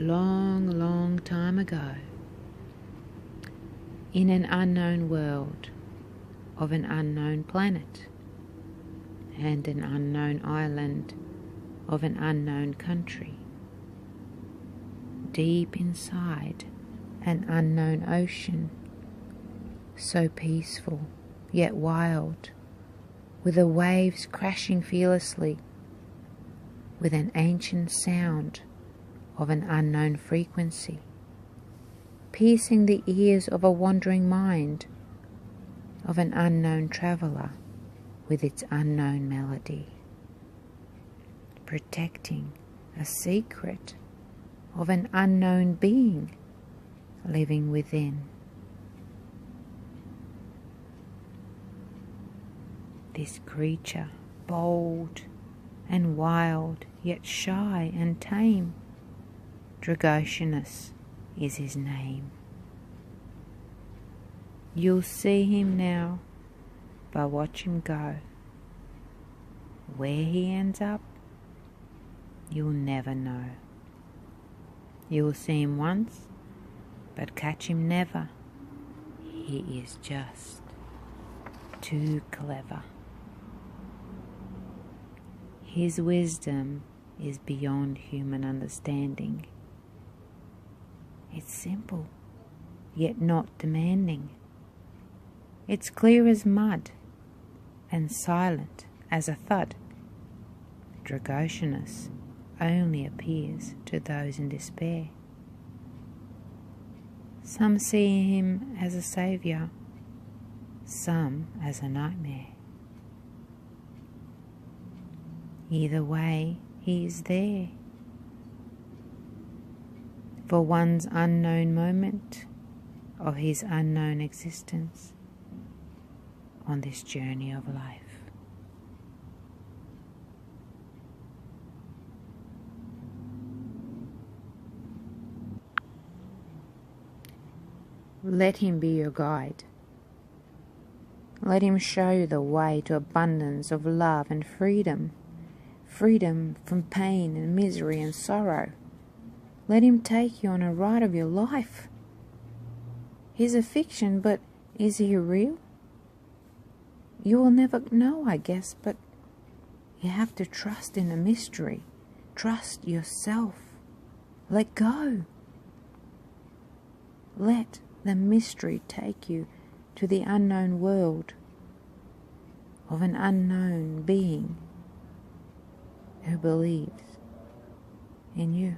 long, long time ago, in an unknown world of an unknown planet and an unknown island of an unknown country, deep inside an unknown ocean, so peaceful yet wild, with the waves crashing fearlessly, with an ancient sound of an unknown frequency, piercing the ears of a wandering mind, of an unknown traveller with its unknown melody, protecting a secret of an unknown being living within. This creature, bold and wild, yet shy and tame, Dragoceanus is his name. You'll see him now, but watch him go. Where he ends up, you'll never know. You'll see him once, but catch him never. He is just too clever. His wisdom is beyond human understanding. It's simple, yet not demanding. It's clear as mud and silent as a thud. Dragoceanus only appears to those in despair. Some see him as a saviour, some as a nightmare. Either way, he is there for one's unknown moment of his unknown existence on this journey of life. Let him be your guide. Let him show you the way to abundance of love and freedom. Freedom from pain and misery and sorrow. Let him take you on a ride of your life. He's a fiction, but is he real? You will never know, I guess, but you have to trust in the mystery. Trust yourself. Let go. Let the mystery take you to the unknown world of an unknown being who believes in you.